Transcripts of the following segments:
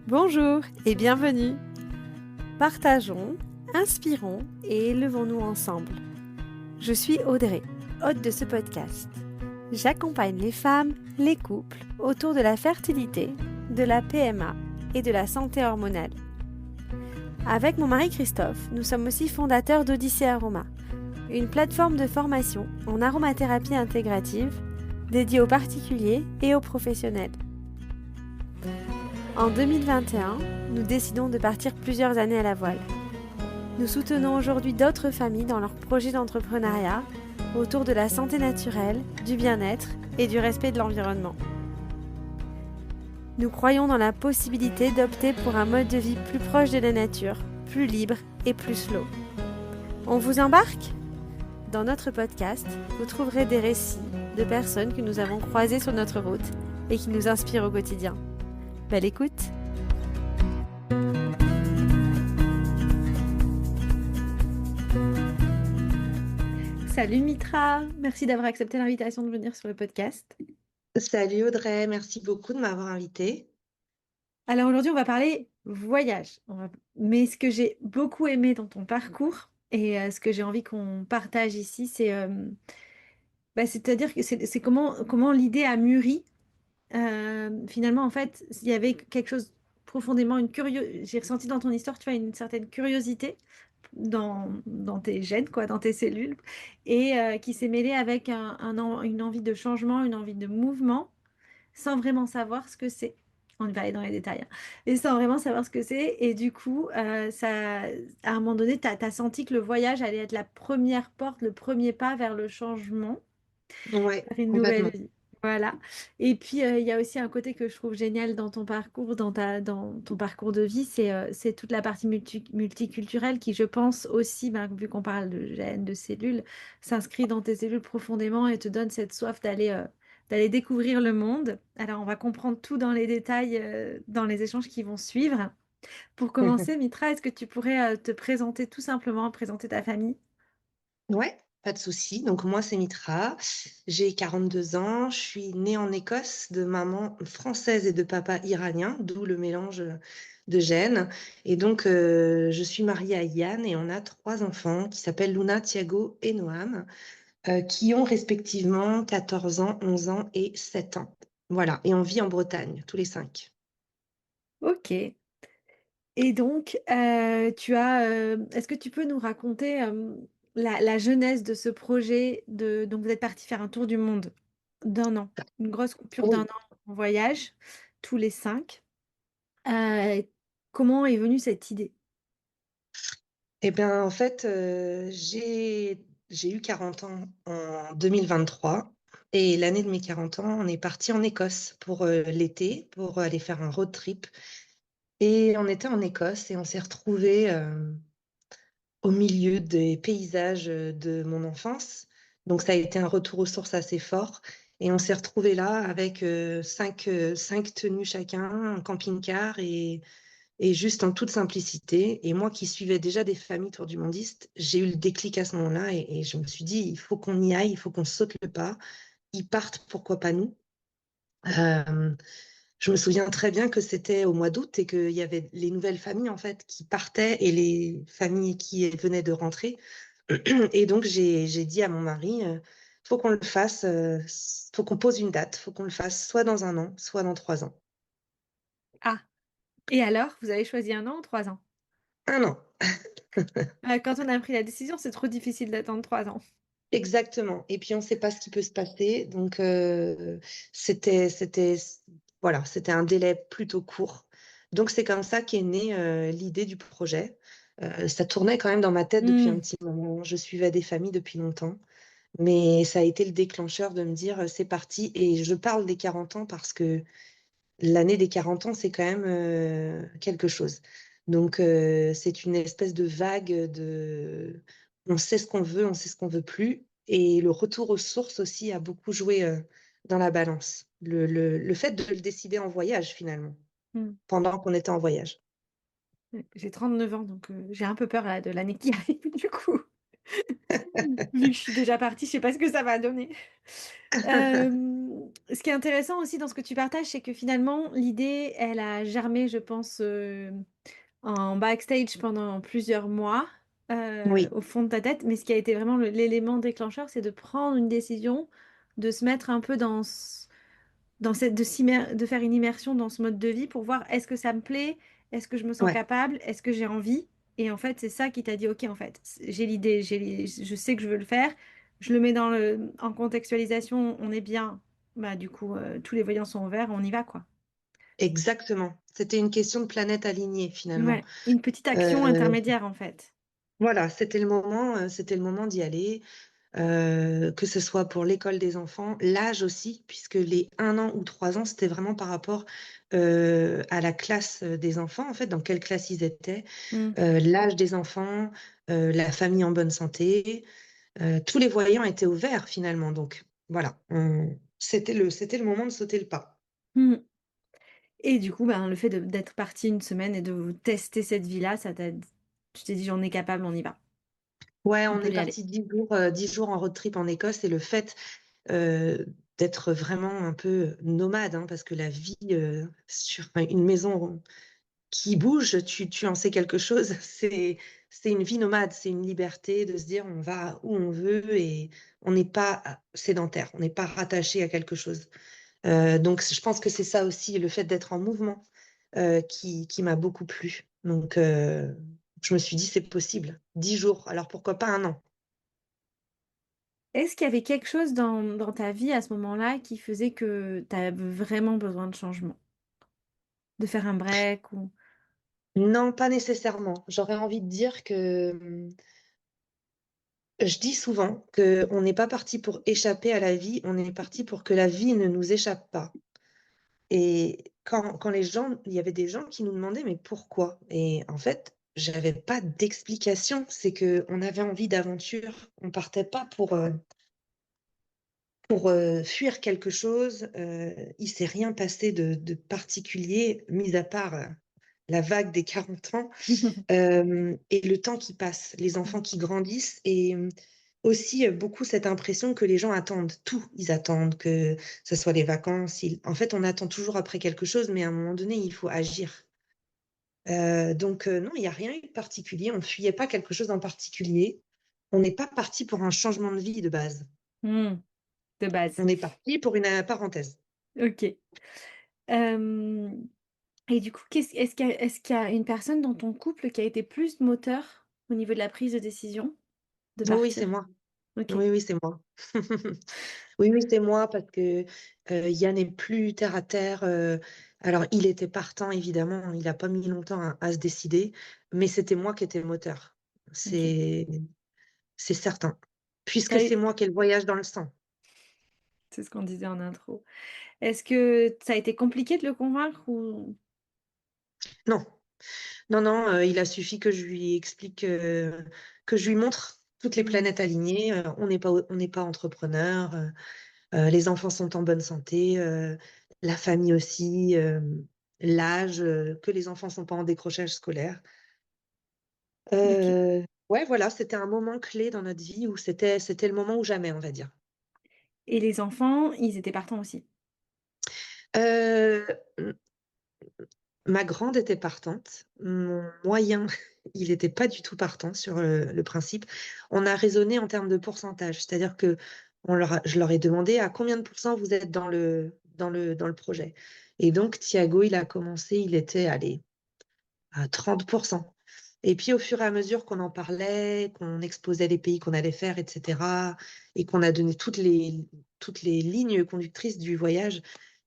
Bonjour et bienvenue. Partageons, inspirons et élevons-nous ensemble. Je suis Audrey, hôte de ce podcast. J'accompagne les femmes, les couples autour de la fertilité, de la PMA et de la santé hormonale. Avec mon mari Christophe, nous sommes aussi fondateurs d'Odyssée Aroma, une plateforme de formation en aromathérapie intégrative dédiée aux particuliers et aux professionnels. En 2021, nous décidons de partir plusieurs années à la voile. Nous soutenons aujourd'hui d'autres familles dans leurs projets d'entrepreneuriat autour de la santé naturelle, du bien-être et du respect de l'environnement. Nous croyons dans la possibilité d'opter pour un mode de vie plus proche de la nature, plus libre et plus slow. On vous embarque ? Dans notre podcast, vous trouverez des récits de personnes que nous avons croisées sur notre route et qui nous inspirent au quotidien. Belle écoute! Salut Mitra, merci d'avoir accepté l'invitation de venir sur le podcast. Salut Audrey, merci beaucoup de m'avoir invitée. Alors aujourd'hui, on va parler voyage. Mais ce que j'ai beaucoup aimé dans ton parcours et ce que j'ai envie qu'on partage ici, c'est-à-dire que c'est comment l'idée a mûri. Finalement, en fait, il y avait quelque chose profondément, j'ai ressenti dans ton histoire, tu vois, une certaine curiosité dans tes gènes, quoi, dans tes cellules, et qui s'est mêlée avec une envie de changement, une envie de mouvement, sans vraiment savoir ce que c'est. On va aller dans les détails, hein. Et sans vraiment savoir ce que c'est. Et du coup, à un moment donné, tu as senti que le voyage allait être la première porte, le premier pas vers le changement, Ouais, vers une nouvelle complètement. vie. Voilà. Et puis, il y a aussi un côté que je trouve génial dans ton parcours, dans ton parcours de vie, c'est toute la partie multiculturelle qui, je pense aussi, ben, vu qu'on parle de gènes, de cellules, s'inscrit dans tes cellules profondément et te donne cette soif d'aller découvrir le monde. Alors, on va comprendre tout dans les détails, dans les échanges qui vont suivre. Pour commencer, Mitra, est-ce que tu pourrais te présenter tout simplement, présenter ta famille? Ouais, pas de souci. Donc moi, c'est Mitra, j'ai 42 ans, je suis née en Écosse de maman française et de papa iranien, d'où le mélange de gènes. Et donc, je suis mariée à Yann et on a trois enfants qui s'appellent Luna, Thiago et Noam, qui ont respectivement 14 ans, 11 ans et 7 ans. Voilà, et on vit en Bretagne, tous les cinq. Ok. Et donc, est-ce que tu peux nous raconter la genèse de ce projet donc vous êtes parti faire un tour du monde d'1 an, une grosse coupure d'1 an Oui. en voyage, tous les cinq. Euh, Comment est venue cette idée? Eh bien, en fait, j'ai eu 40 ans en 2023 et l'année de mes 40 ans, on est parti en Écosse pour l'été, pour aller faire un road trip. Et on était en Écosse et on s'est retrouvés au milieu des paysages de mon enfance. Donc, ça a été un retour aux sources assez fort. Et on s'est retrouvés là avec cinq tenues chacun, un camping-car et juste en toute simplicité. Et moi qui suivais déjà des familles tour du mondiste, j'ai eu le déclic à ce moment-là et je me suis dit, il faut qu'on y aille, il faut qu'on saute le pas. Ils partent, pourquoi pas nous? Euh, je me souviens très bien que c'était au mois d'août et qu'il y avait les nouvelles familles en fait qui partaient et les familles qui venaient de rentrer. Et donc j'ai dit à mon mari, faut qu'on le fasse, faut qu'on pose une date, faut qu'on le fasse soit dans 1 an, soit dans 3 ans. Ah, et alors, vous avez choisi 1 an ou 3 ans? 1 an. Quand on a pris la décision, c'est trop difficile d'attendre 3 ans. Exactement. Et puis on ne sait pas ce qui peut se passer. Donc c'était, voilà, c'était un délai plutôt court. Donc c'est comme ça qu'est née l'idée du projet. Ça tournait quand même dans ma tête depuis un Hmm. petit moment. Je suivais des familles depuis longtemps, mais ça a été le déclencheur de me dire c'est parti. Et je parle des 40 ans parce que l'année des 40 ans, c'est quand même quelque chose. Donc c'est une espèce de vague de on sait ce qu'on veut, on sait ce qu'on veut plus. Et le retour aux sources aussi a beaucoup joué dans la balance. Le fait de le décider en voyage, finalement, Hmm. pendant qu'on était en voyage. J'ai 39 ans, donc j'ai un peu peur là, de l'année qui arrive, du coup. Vu que je suis déjà partie, je sais pas ce que ça va donner. Ce qui est intéressant aussi dans ce que tu partages, c'est que finalement, l'idée, elle a germé, je pense, en backstage pendant plusieurs mois, Oui, au fond de ta tête. Mais ce qui a été vraiment l'élément déclencheur, c'est de prendre une décision, de se mettre un peu dans cette, de faire une immersion dans ce mode de vie pour voir est-ce que ça me plaît, est-ce que je me sens ouais, capable, est-ce que j'ai envie. Et en fait, c'est ça qui t'a dit, ok, en fait, j'ai l'idée, je sais que je veux le faire, je le mets en contextualisation, on est bien. Bah, du coup, tous les voyants sont ouverts, on y va, quoi. exactement. C'était une question de planète alignée finalement. Ouais, une petite action Euh, intermédiaire, en fait. voilà, c'était le moment d'y aller. Que ce soit pour l'école des enfants, l'âge aussi, puisque les 1 an ou 3 ans, c'était vraiment par rapport à la classe des enfants, en fait, dans quelle classe ils étaient, Mm. l'âge des enfants, la famille en bonne santé, tous les voyants étaient ouverts finalement. Donc voilà, c'était le moment de sauter le pas. Mm. Et du coup, ben, le fait d'être parti une semaine et de tester cette vie-là, tu t'es dit, j'en ai capable, on y va. Ouais, On on peut est y aller. parti 10 jours en road trip en Écosse et le fait euh, d'être vraiment un peu nomade, hein, parce que la vie sur enfin, une maison qui bouge, tu en sais quelque chose. C'est une vie nomade, c'est une liberté de se dire on va où on veut et on n'est pas sédentaire, on n'est pas rattaché à quelque chose. Donc je pense que c'est ça aussi, le fait d'être en mouvement qui m'a beaucoup plu. Donc je me suis dit c'est possible. 10 jours, alors pourquoi pas 1 an? Est-ce qu'il y avait quelque chose dans ta vie à ce moment-là qui faisait que tu avais vraiment besoin de changement? De faire un break ou... Non, pas nécessairement. J'aurais envie de dire que je dis souvent qu'on n'est pas parti pour échapper à la vie, on est parti pour que la vie ne nous échappe pas. Et quand les gens, il y avait des gens qui nous demandaient, mais pourquoi? Et en fait, j'avais pas d'explication. C'est que on avait envie d'aventure. On partait pas pour fuir quelque chose. Il s'est rien passé de particulier, mis à part la vague des 40 ans. Et le temps qui passe, les enfants qui grandissent et aussi beaucoup cette impression que les gens attendent tout. Ils attendent que ce soit les vacances. En fait, on attend toujours après quelque chose, mais à un moment donné, il faut agir. Donc non, il n'y a rien eu de particulier. On ne fuyait pas quelque chose en particulier. On n'est pas parti pour un changement de vie de base. Hmm, de base. On est parti pour une parenthèse. Ok. Euh, et du coup, est-ce qu'il y a une personne dans ton couple qui a été plus moteur au niveau de la prise de décision de Oui, oui, partir? c'est moi. Ok, Oui, oui, c'est moi. Oui, oui, c'est moi parce que Yann est plus terre à terre. Alors, il était partant, évidemment. Il n'a pas mis longtemps à se décider, mais c'était moi qui étais moteur. ok. C'est, c'est certain. Puisque T'as c'est eu- moi qui ai le voyage dans le sang. C'est ce qu'on disait en intro. Est-ce que ça a été compliqué de le convaincre ou... Non, non, non, il a suffi que je lui explique, que je lui montre toutes les Hmm, planètes alignées. On n'est pas entrepreneur. Les enfants sont en bonne santé, la famille aussi, l'âge, que les enfants sont pas en décrochage scolaire. ok. Ouais, voilà, c'était un moment clé dans notre vie où c'était le moment ou jamais, on va dire. Et les enfants, ils étaient partants aussi. Euh, Ma grande était partante, mon moyen, il n'était pas du tout partant sur le principe. On a raisonné en termes de pourcentage, c'est-à-dire que je leur ai demandé à combien de pourcents vous êtes dans le projet. Et donc, Thiago, il a commencé, il était, allez, à 30%. Et puis, au fur et à mesure qu'on en parlait, qu'on exposait les pays qu'on allait faire, etc., et qu'on a donné toutes les lignes conductrices du voyage,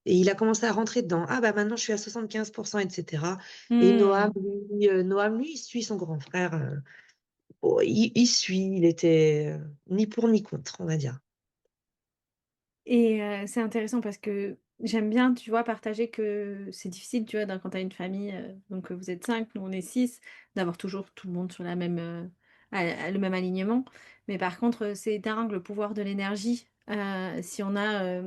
et il a commencé à rentrer dedans. Ah, bah maintenant, je suis à 75%, etc. Et Noam, Hmm. lui, il suit son grand frère. Oh, il suit, il était ni pour ni contre, on va dire. Et c'est intéressant parce que j'aime bien, tu vois, partager que c'est difficile, tu vois, quand tu as une famille, donc vous êtes cinq, nous on est six, d'avoir toujours tout le monde sur le même alignement. Mais par contre, c'est dingue le pouvoir de l'énergie. Si on a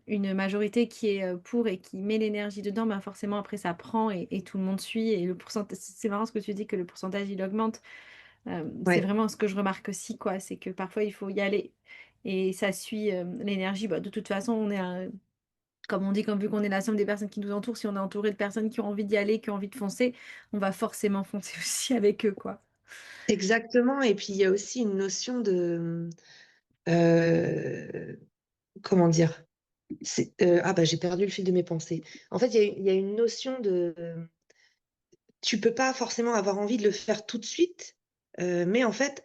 une majorité qui est pour et qui met l'énergie dedans, ben forcément après ça prend et tout le monde suit. Et le pourcentage, c'est marrant ce que tu dis que le pourcentage il augmente. C'est Ouais. vraiment ce que je remarque aussi, quoi. C'est que parfois, il faut y aller. Et ça suit l'énergie. Bah, de toute façon, Comme on dit, comme vu qu'on est la somme des personnes qui nous entourent, si on est entouré de personnes qui ont envie d'y aller, qui ont envie de foncer, on va forcément foncer aussi avec eux, quoi. Exactement. Et puis, il y a aussi une notion de, euh, comment dire? Ah bah j'ai perdu le fil de mes pensées. En fait, il y a une notion de, tu peux pas forcément avoir envie de le faire tout de suite, mais en fait,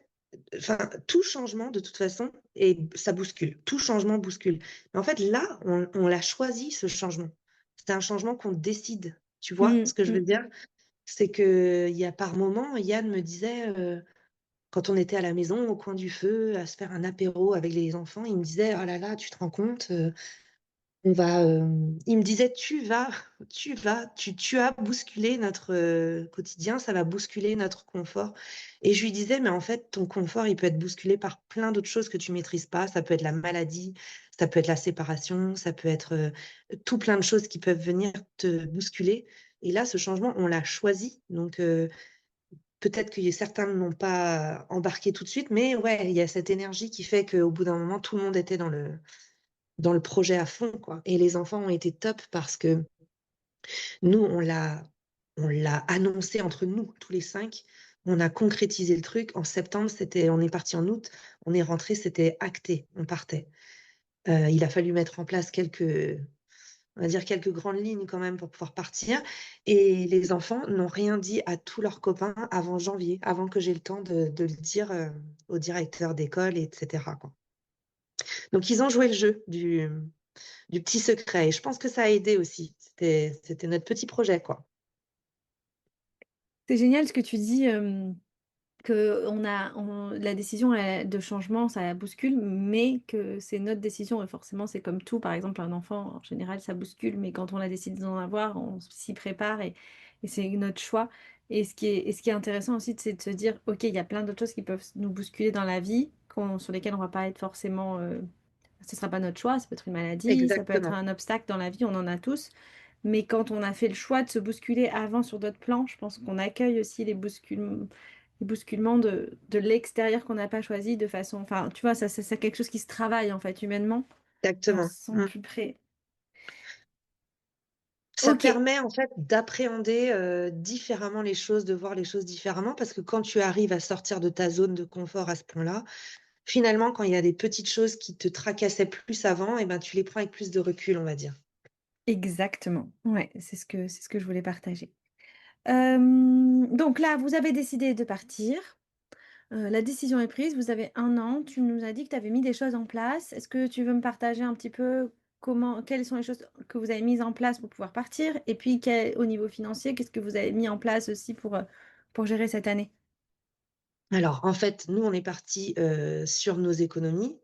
enfin, tout changement de toute façon, et ça bouscule. Tout changement bouscule. Mais en fait, là, on l'a choisi, ce changement. C'est un changement qu'on décide. Tu vois Mm, ce que je veux mm. dire? C'est que il y a par moments, Yann me disait, quand on était à la maison, au coin du feu, à se faire un apéro avec les enfants, il me disait, oh là là, tu te rends compte, il me disait, tu as bousculé notre quotidien, ça va bousculer notre confort. Et je lui disais, mais en fait, ton confort, il peut être bousculé par plein d'autres choses que tu maîtrises pas. Ça peut être la maladie, ça peut être la séparation, ça peut être tout plein de choses qui peuvent venir te bousculer. Et là, ce changement, on l'a choisi. Donc, peut-être que certains ne l'ont pas embarqué tout de suite, mais ouais, il y a cette énergie qui fait qu'au bout d'un moment, tout le monde était dans le projet à fond, quoi. Et les enfants ont été top parce que nous, on l'a annoncé entre nous, tous les 5. On a concrétisé le truc. En septembre, on est parti en août. On est rentré, c'était acté. On partait. Il a fallu mettre en place on va dire quelques grandes lignes quand même pour pouvoir partir. Et les enfants n'ont rien dit à tous leurs copains avant janvier, avant que j'ai le temps de le dire au directeur d'école, etc., quoi. Donc, ils ont joué le jeu du petit secret. Et je pense que ça a aidé aussi. C'était notre petit projet, quoi. C'est génial ce que tu dis. Que la décision de changement, ça la bouscule, mais que c'est notre décision. Et forcément, c'est comme tout. Par exemple, un enfant, en général, ça bouscule, mais quand on a décidé d'en avoir, on s'y prépare et c'est notre choix. Et ce qui est intéressant aussi, c'est de se dire, OK, il y a plein d'autres choses qui peuvent nous bousculer dans la vie, sur lesquelles on va pas être forcément... ce sera pas notre choix, ça peut être une maladie, ça peut être Exactement. un obstacle dans la vie, on en a tous. Mais quand on a fait le choix de se bousculer avant sur d'autres plans, je pense qu'on accueille aussi les bousculements de l'extérieur qu'on n'a pas choisi de façon. Enfin, tu vois, ça, c'est quelque chose qui se travaille en fait humainement et on Exactement. se sent Mm. plus près. Ça Ok, permet en fait d'appréhender différemment les choses, de voir les choses différemment, parce que quand tu arrives à sortir de ta zone de confort à ce point-là, finalement, quand il y a des petites choses qui te tracassaient plus avant, eh ben, tu les prends avec plus de recul, on va dire. exactement. Ouais, c'est ce que je voulais partager. Donc là, vous avez décidé de partir. La décision est prise, vous avez 1 an. Tu nous as dit que tu avais mis des choses en place. Est-ce que tu veux me partager un petit peu quelles sont les choses que vous avez mises en place pour pouvoir partir? Et puis, au niveau financier, qu'est-ce que vous avez mis en place aussi pour gérer cette année? Alors, en fait, nous, on est parti sur nos économies.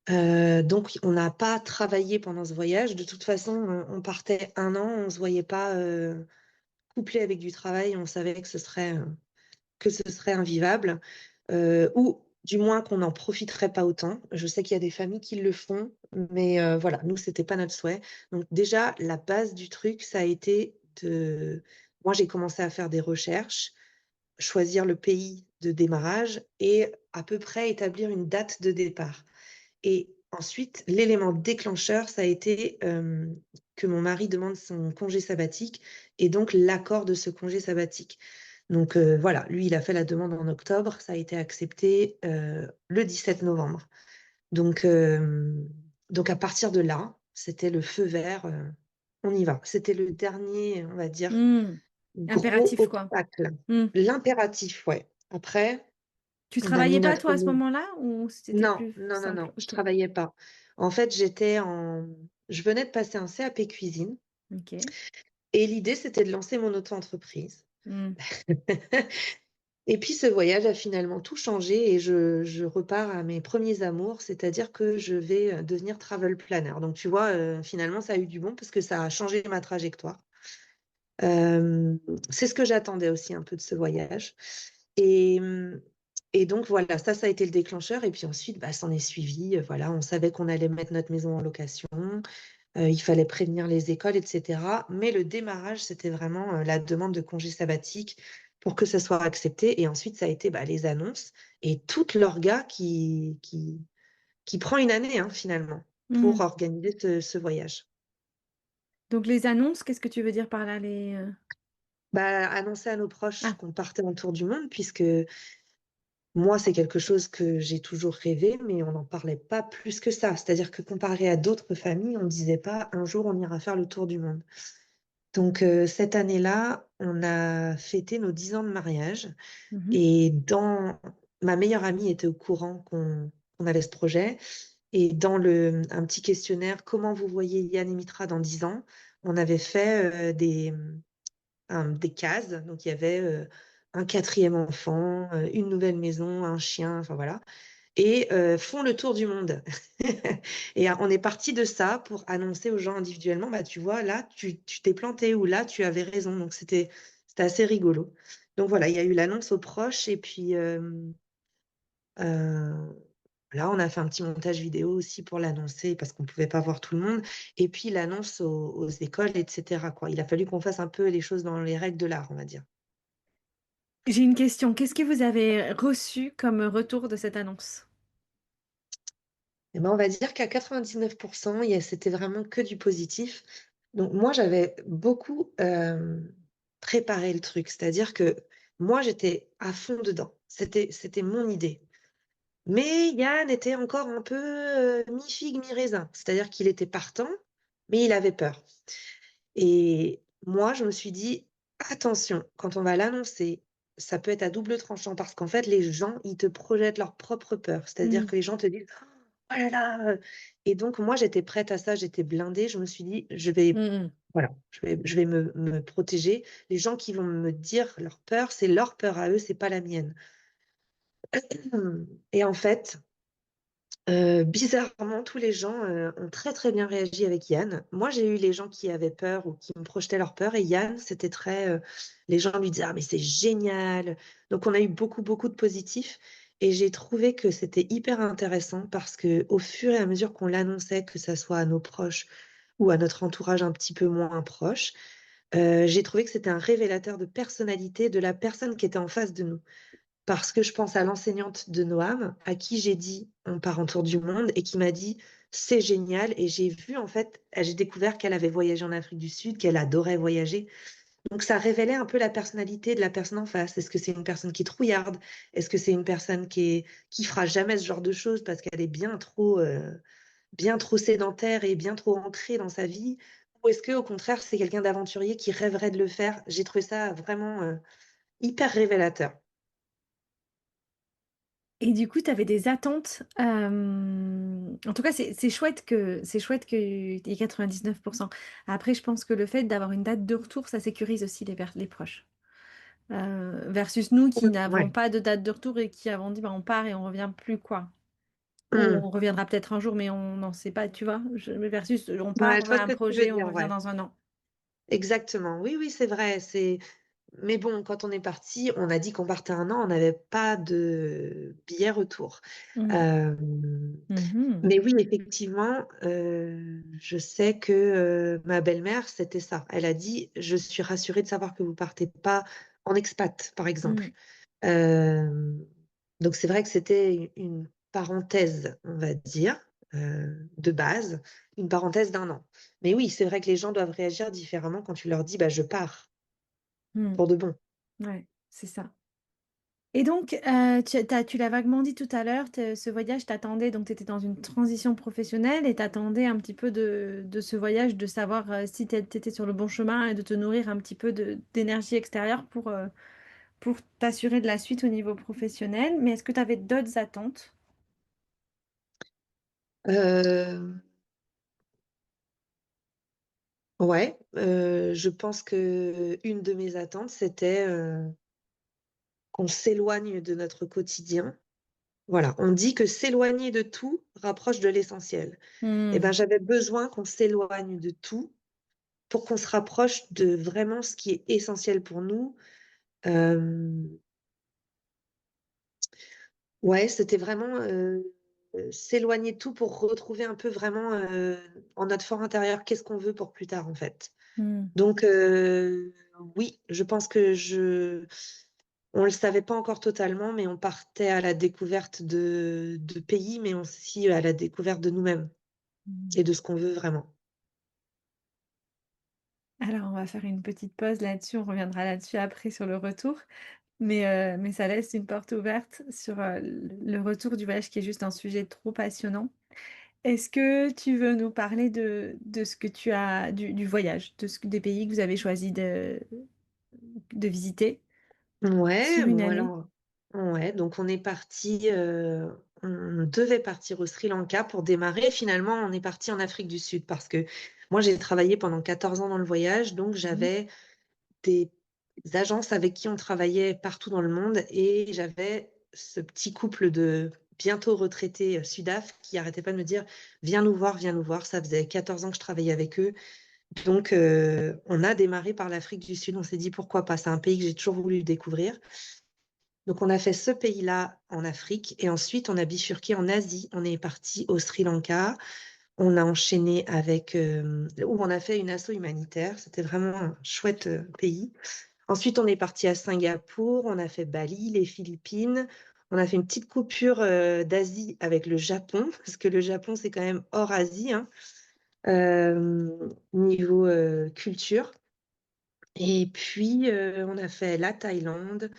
Donc, on n'a pas travaillé pendant ce voyage. De toute façon, on partait 1 an, on ne se voyait pas couplé avec du travail. On savait que ce serait invivable, ou du moins qu'on n'en profiterait pas autant. Je sais qu'il y a des familles qui le font, mais voilà, nous, c'était pas notre souhait. Donc déjà, la base du truc, ça a été de... Moi, j'ai commencé à faire des recherches, choisir le pays de démarrage et à peu près établir une date de départ. Et ensuite, l'élément déclencheur, ça a été que mon mari demande son congé sabbatique et donc l'accord de ce congé sabbatique. Donc voilà, lui, il a fait la demande en octobre, ça a été accepté le 17 novembre. Donc, donc à partir de là, c'était le feu vert, on y va. C'était le dernier, on va dire, Hmm, gros impératif, quoi. obstacle. Hmm. L'impératif, ouais. Après, Tu on a mis travaillais pas, notre toi, à ce moment-là, ou c'était non, plus non, non, simple? non, je Ok, travaillais pas. En fait, je venais de passer un CAP cuisine ok. et l'idée, c'était de lancer mon auto-entreprise. Hmm. Et puis, ce voyage a finalement tout changé et je repars à mes premiers amours, c'est-à-dire que je vais devenir travel planner. Donc, tu vois, finalement, ça a eu du bon parce que ça a changé ma trajectoire. Euh, c'est ce que j'attendais aussi un peu de ce voyage. Et, et donc voilà, ça a été le déclencheur. Et puis ensuite, bah, s'en est suivi. Voilà, on savait qu'on allait mettre notre maison en location. Il fallait prévenir les écoles, etc. Mais le démarrage, c'était vraiment la demande de congé sabbatique pour que ça soit accepté. Et ensuite, ça a été bah, les annonces et toute l'orga qui prend une année hein, finalement pour Hmm. organiser ce voyage. Donc les annonces, qu'est-ce que tu veux dire par là, Bah, annoncer à nos proches Ah, qu'on partait en tour du monde, puisque moi, c'est quelque chose que j'ai toujours rêvé, mais on n'en parlait pas plus que ça. C'est-à-dire que comparé à d'autres familles, on ne disait pas un jour on ira faire le tour du monde. Donc cette année-là, on a fêté nos 10 ans de mariage mhm. et ma meilleure amie était au courant qu'on avait ce projet. Et dans un petit questionnaire, comment vous voyez Yann et Mitra dans 10 ans, on avait fait des cases. Donc, il y avait un quatrième enfant, une nouvelle maison, un chien, enfin voilà. Et font le tour du monde. Et on est parti de ça pour annoncer aux gens individuellement, bah, tu vois, là, tu t'es planté ou là, tu avais raison. Donc, c'était assez rigolo. Donc, voilà, il y a eu l'annonce aux proches et puis euh, là, on a fait un petit montage vidéo aussi pour l'annoncer parce qu'on ne pouvait pas voir tout le monde. Et puis l'annonce aux écoles, etc., quoi. Il a fallu qu'on fasse un peu les choses dans les règles de l'art, on va dire. J'ai une question. Qu'est-ce que vous avez reçu comme retour de cette annonce? Et ben, on va dire qu'à 99%, c'était vraiment que du positif. Donc moi, j'avais beaucoup préparé le truc. C'est-à-dire que moi, j'étais à fond dedans. C'était mon idée. Mais Yann était encore un peu mi-figue, mi-raisin. C'est-à-dire qu'il était partant, mais il avait peur. Et moi, je me suis dit, attention, quand on va l'annoncer, ça peut être à double tranchant parce qu'en fait, les gens, ils te projettent leur propre peur. C'est-à-dire Hmm, que les gens te disent, oh là là. Et donc, moi, j'étais prête à ça, j'étais blindée. Je me suis dit, hmm, voilà, je vais me protéger. Les gens qui vont me dire leur peur, c'est leur peur à eux, c'est pas la mienne. Et en fait, bizarrement, tous les gens ont très très bien réagi avec Yann. Moi, j'ai eu les gens qui avaient peur ou qui me projetaient leur peur, et Yann, c'était très. Les gens lui disaient, ah, mais c'est génial. Donc, on a eu beaucoup beaucoup de positifs, et j'ai trouvé que c'était hyper intéressant parce que au fur et à mesure qu'on l'annonçait, que ça soit à nos proches ou à notre entourage un petit peu moins proche, j'ai trouvé que c'était un révélateur de personnalité de la personne qui était en face de nous. Parce que je pense à l'enseignante de Noam, à qui j'ai dit on part en tour du monde et qui m'a dit c'est génial. Et j'ai vu en fait, j'ai découvert qu'elle avait voyagé en Afrique du Sud, qu'elle adorait voyager. Donc ça révélait un peu la personnalité de la personne en face. Est-ce que c'est une personne qui est trouillarde? Est-ce que c'est une personne qui fera jamais ce genre de choses parce qu'elle est bien trop sédentaire et bien trop ancrée dans sa vie? Ou est-ce que au contraire c'est quelqu'un d'aventurier qui rêverait de le faire? J'ai trouvé ça vraiment hyper révélateur. Et du coup, tu avais des attentes. En tout cas, c'est chouette qu'il y ait 99%. Après, je pense que le fait d'avoir une date de retour, ça sécurise aussi les proches. Versus nous qui n'avons Ouais. pas de date de retour et qui avons dit bah, on part et on revient plus quoi. Ou Hmm. on reviendra peut-être un jour, mais on n'en sait pas, tu vois. Versus on Ouais, part, je on va vois à ce un que tu veux projet, on dire, revient ouais. dans un an. Exactement. Oui, oui, c'est vrai. Mais bon, quand on est parti, on a dit qu'on partait un an, on n'avait pas de billet retour. Mm. Euh, Mhm. Mais oui, effectivement, je sais que ma belle-mère, c'était ça. Elle a dit, je suis rassurée de savoir que vous partez pas en expat, par exemple. Mm. Euh, donc c'est vrai que c'était une parenthèse, on va dire, de base, une parenthèse d'un an. Mais oui, c'est vrai que les gens doivent réagir différemment quand tu leur dis, bah, je pars Mm. pour de bon. Ouais, c'est ça. Et donc, tu l'as vaguement dit tout à l'heure, ce voyage t'attendait, donc tu étais dans une transition professionnelle et t'attendais un petit peu de ce voyage, de savoir si tu étais sur le bon chemin et de te nourrir un petit peu d'énergie extérieure pour t'assurer de la suite au niveau professionnel. Mais est-ce que tu avais d'autres attentes? Euh, ouais, je pense que une de mes attentes, c'était qu'on s'éloigne de notre quotidien. Voilà, on dit que s'éloigner de tout rapproche de l'essentiel. Eh ben, Hmm. j'avais besoin qu'on s'éloigne de tout pour qu'on se rapproche de vraiment ce qui est essentiel pour nous. Euh, ouais, c'était vraiment s'éloigner de tout pour retrouver un peu vraiment en notre fort intérieur qu'est-ce qu'on veut pour plus tard en fait. Hmm. Donc oui, je pense que on le savait pas encore totalement, mais on partait à la découverte de pays, mais aussi à la découverte de nous-mêmes Hmm. et de ce qu'on veut vraiment. Alors, on va faire une petite pause là-dessus, on reviendra là-dessus après sur le retour. Mais ça laisse une porte ouverte sur, le retour du voyage qui est juste un sujet trop passionnant. Est-ce que tu veux nous parler de ce que tu as du voyage, des pays que vous avez choisi de visiter Ouais, sur une bon année? alors, ouais, donc on est parti, on devait partir au Sri Lanka pour démarrer. Finalement, on est parti en Afrique du Sud parce que moi, j'ai travaillé pendant 14 ans dans le voyage, donc Mmh. j'avais des agences avec qui on travaillait partout dans le monde et j'avais ce petit couple de bientôt retraités Sudaf qui arrêtait pas de me dire: «Viens nous voir, viens nous voir». Ça faisait 14 ans que je travaillais avec eux. Donc, on a démarré par l'Afrique du Sud. On s'est dit: «Pourquoi pas?» C'est un pays que j'ai toujours voulu découvrir. Donc on a fait ce pays-là en Afrique et ensuite on a bifurqué en Asie. On est parti au Sri Lanka. On a enchaîné avec, où on a fait une asso humanitaire. C'était vraiment un chouette, pays. Ensuite, on est parti à Singapour, on a fait Bali, les Philippines. On a fait une petite coupure, d'Asie avec le Japon, parce que le Japon, c'est quand même hors Asie, hein, niveau, culture. Et puis, on a fait la Thaïlande,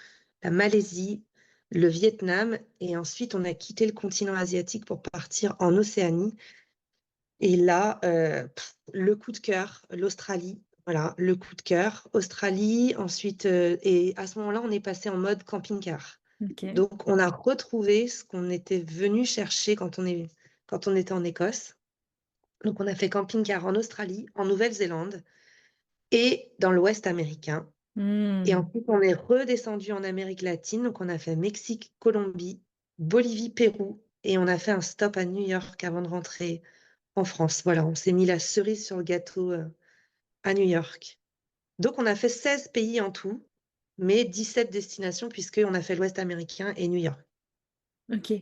la Malaisie, le Vietnam et ensuite on a quitté le continent asiatique pour partir en Océanie et là, le coup de cœur, l'Australie. Voilà, le coup de cœur, Australie, ensuite, et à ce moment-là, on est passé en mode camping-car. OK. Donc on a retrouvé ce qu'on était venu chercher quand on était en Écosse. Donc on a fait camping-car en Australie, en Nouvelle-Zélande et dans l'Ouest américain. Et Mmh. ensuite, on est redescendu en Amérique latine. Donc, on a fait Mexique, Colombie, Bolivie, Pérou. Et on a fait un stop à New York avant de rentrer en France. Voilà, on s'est mis la cerise sur le gâteau à New York. Donc, on a fait 16 pays en tout, mais 17 destinations puisqu'on a fait l'Ouest américain et New York. OK.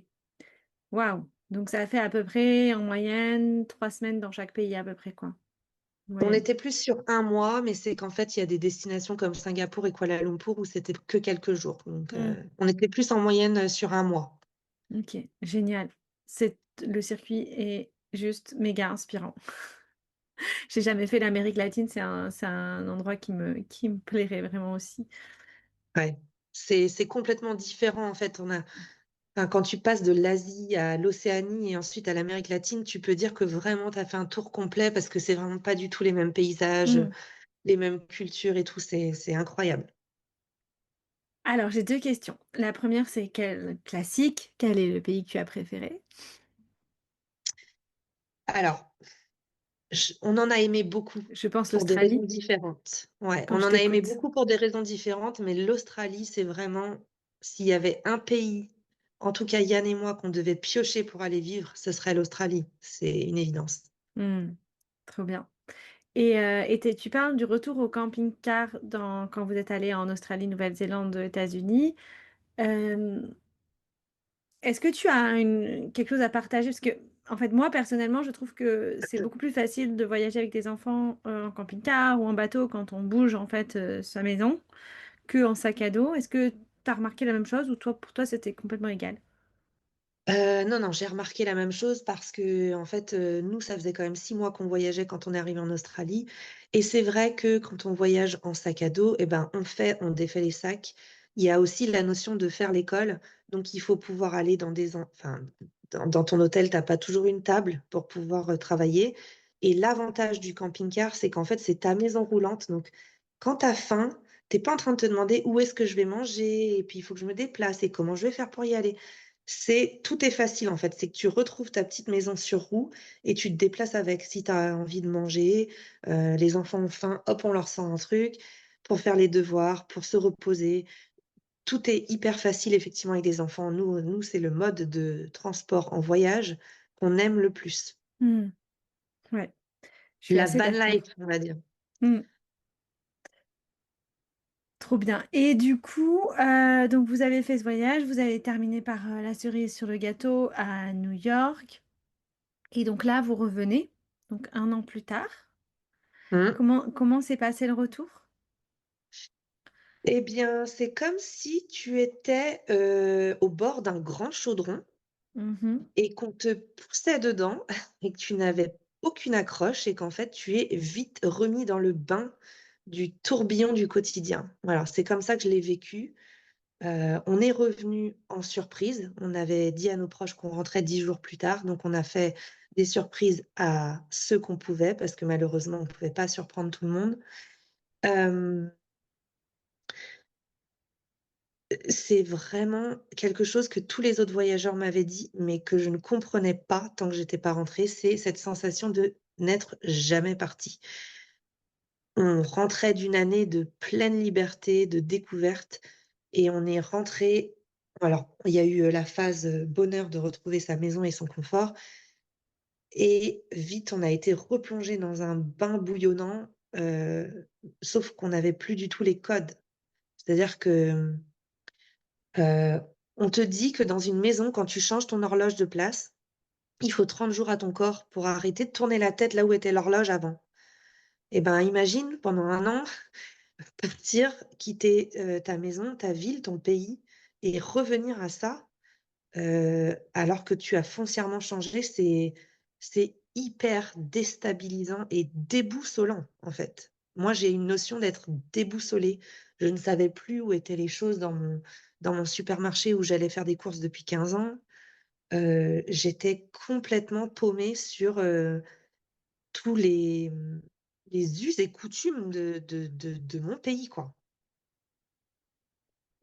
Waouh! Donc ça fait à peu près en moyenne 3 semaines dans chaque pays à peu près quoi? On Moyenne. était plus sur un mois, mais c'est qu'en fait, il y a des destinations comme Singapour et Kuala Lumpur où c'était que quelques jours. Donc, Mmh. on était plus en moyenne sur un mois. OK, génial. Le circuit est juste méga inspirant. J'ai jamais fait l'Amérique latine, c'est un endroit qui me plairait vraiment aussi. Ouais. C'est complètement différent en fait. Enfin, quand tu passes de l'Asie à l'Océanie et ensuite à l'Amérique latine, tu peux dire que vraiment tu as fait un tour complet parce que c'est vraiment pas du tout les mêmes paysages, Mmh. les mêmes cultures et tout. C'est incroyable. Alors j'ai 2 questions. La première, c'est quel est le pays que tu as préféré? Alors, on en a aimé beaucoup Je pense pour des raisons l'Australie, différentes. Ouais, quand on je en a aimé t'écoute. beaucoup pour des raisons différentes, mais l'Australie, c'est vraiment, s'il y avait un pays, en tout cas Yann et moi, qu'on devait piocher pour aller vivre, ce serait l'Australie. C'est une évidence. Mmh. Trop bien. Et tu parles du retour au camping-car quand vous êtes allés en Australie, Nouvelle-Zélande, États-Unis. Hem, Est-ce que tu as quelque chose à partager? Parce que, en fait, moi, personnellement, je trouve que c'est beaucoup plus facile de voyager avec des enfants, en camping-car ou en bateau quand on bouge, en fait, sa maison, qu'en sac à dos. Est-ce que tu as remarqué la même chose ou pour toi, c'était complètement égal? Non, non, j'ai remarqué la même chose parce que en fait, nous, ça faisait quand même 6 mois qu'on voyageait quand on est arrivé en Australie et c'est vrai que quand on voyage en sac à dos et ben, on défait les sacs. Il y a aussi la notion de faire l'école, donc il faut pouvoir aller dans des en enfin, dans ton hôtel, tu as pas toujours une table pour pouvoir, travailler et l'avantage du camping-car, c'est qu'en fait, c'est ta maison roulante, donc quand tu as faim, tu es pas en train de te demander: «Où est-ce que je vais manger? Et puis il faut que je me déplace et comment je vais faire pour y aller?» Tout est facile en fait, c'est que tu retrouves ta petite maison sur roue et tu te déplaces avec. Si tu as envie de manger, les enfants ont faim, hop, on leur sort un truc pour faire les devoirs, pour se reposer. Tout est hyper facile effectivement avec des enfants. Nous, c'est le mode de transport en voyage qu'on aime le plus. Mmh. Ouais, je suis La assez van d'accord. life, on va dire. Mmh. Trop bien. Et du coup, donc vous avez fait ce voyage, vous avez terminé par, la cerise sur le gâteau à New York et donc là, vous revenez, donc 1 an plus tard. Mmh. Comment s'est passé le retour? Eh bien, c'est comme si tu étais, au bord d'un grand chaudron Mmh. et qu'on te poussait dedans et que tu n'avais aucune accroche et qu'en fait, tu es vite remis dans le bain du tourbillon du quotidien. Voilà, c'est comme ça que je l'ai vécu. On est revenu en surprise. On avait dit à nos proches qu'on rentrait 10 jours plus tard, donc on a fait des surprises à ceux qu'on pouvait parce que malheureusement, on ne pouvait pas surprendre tout le monde. Hem, c'est vraiment quelque chose que tous les autres voyageurs m'avaient dit, mais que je ne comprenais pas tant que j'étais pas rentrée, c'est cette sensation de n'être jamais parti. On rentrait d'une année de pleine liberté, de découverte et on est rentré. Alors, il y a eu, la phase, bonheur de retrouver sa maison et son confort et vite on a été replongé dans un bain bouillonnant, sauf qu'on n'avait plus du tout les codes. C'est-à-dire que, on te dit que dans une maison, quand tu changes ton horloge de place, il faut 30 jours à ton corps pour arrêter de tourner la tête là où était l'horloge avant. Et ben, imagine pendant 1 an partir, quitter, ta maison, ta ville, ton pays et revenir à ça, alors que tu as foncièrement changé, c'est hyper déstabilisant et déboussolant, en fait. Moi, j'ai une notion d'être déboussolée. Je ne savais plus où étaient les choses dans mon supermarché où j'allais faire des courses depuis 15 ans. J'étais complètement paumée sur, tous les us et coutumes de mon pays, quoi.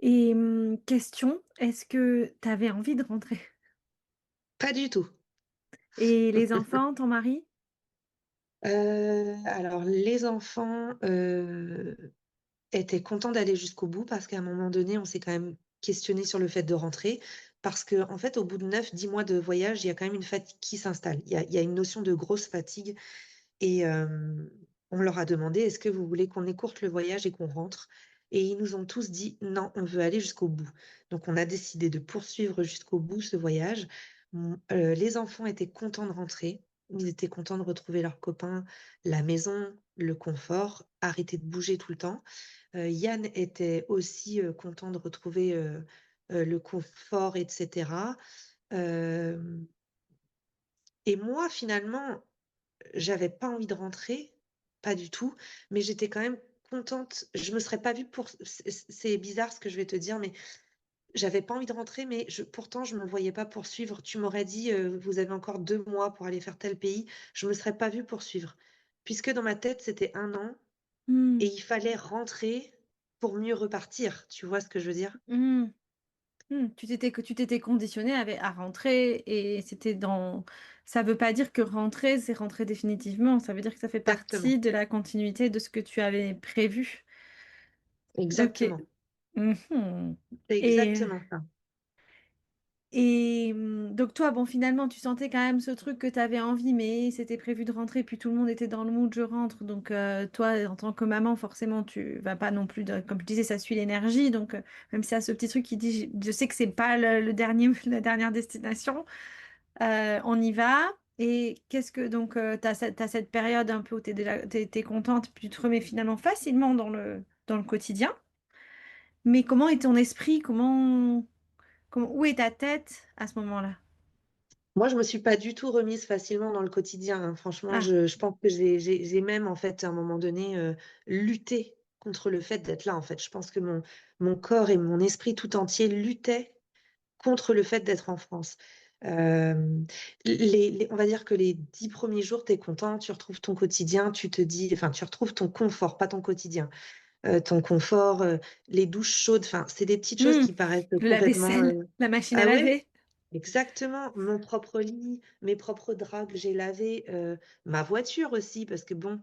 Et question, est-ce que tu avais envie de rentrer? Pas du tout. Et les enfants, ton mari? Alors les enfants, étaient contents d'aller jusqu'au bout parce qu'à un moment donné, on s'est quand même questionné sur le fait de rentrer. Parce qu'en fait, au bout de 9-10 mois de voyage, il y a quand même une fatigue qui s'installe. Il y a une notion de grosse fatigue et on leur a demandé: «Est-ce que vous voulez qu'on écourte le voyage et qu'on rentre?» Et ils nous ont tous dit: «Non, on veut aller jusqu'au bout». Donc on a décidé de poursuivre jusqu'au bout ce voyage. Les enfants étaient contents de rentrer. Ils étaient contents de retrouver leurs copains, la maison, le confort, arrêter de bouger tout le temps. Yann était aussi, content de retrouver, le confort et cetera. Hem et moi finalement, j'avais pas envie de rentrer, pas du tout, mais j'étais quand même contente. Je me serais pas vue pour c'est bizarre ce que je vais te dire, mais j'avais pas envie de rentrer, mais pourtant je me voyais pas poursuivre. Tu m'aurais dit, «Vous avez encore 2 mois pour aller faire tel pays», je me serais pas vue poursuivre. Puisque dans ma tête, c'était 1 an et Mmh. il fallait rentrer pour mieux repartir. Tu vois ce que je veux dire? Mmh. Mmh. Tu t'étais conditionné à rentrer et c'était dans ça veut pas dire que rentrer, c'est rentrer définitivement, ça veut dire que ça fait Exactement, partie de la continuité de ce que tu avais prévu. OK. exactement. Mmh. C'est et exactement ça. donc toi, bon, finalement, tu sentais quand même ce truc que tu avais envie, mais c'était prévu de rentrer, puis tout le monde était dans le mood: «Je rentre», donc toi, en tant que maman, forcément, tu vas pas non plus de comme je disais, ça suit l'énergie, donc même s'il y a ce petit truc qui dit: «Je sais que c'est pas le dernier la dernière destination, on y va». Et qu'est-ce que donc tu cette période un peu où tu es contente, puis tu te remets finalement facilement dans le quotidien. Mais comment est ton esprit? Où est ta tête à ce moment-là? Moi, je me suis pas du tout remise facilement dans le quotidien, hein. Franchement, Ah. je pense que j'ai même, en fait, à un moment donné, lutté contre le fait d'être là, en fait. Je pense que mon corps et mon esprit tout entier luttaient contre le fait d'être en France. Hem, les on va dire que les 10 premiers jours, tu es content, tu retrouves ton quotidien, tu te dis enfin, tu retrouves ton confort, pas ton quotidien. Ton confort, les douches chaudes, enfin, c'est des petites choses Mmh. qui paraissent Le complètement, lave-vaisselle, la machine à ah ouais? laver. Exactement, mon propre lit, mes propres draps que j'ai lavés, ma voiture aussi parce que bon,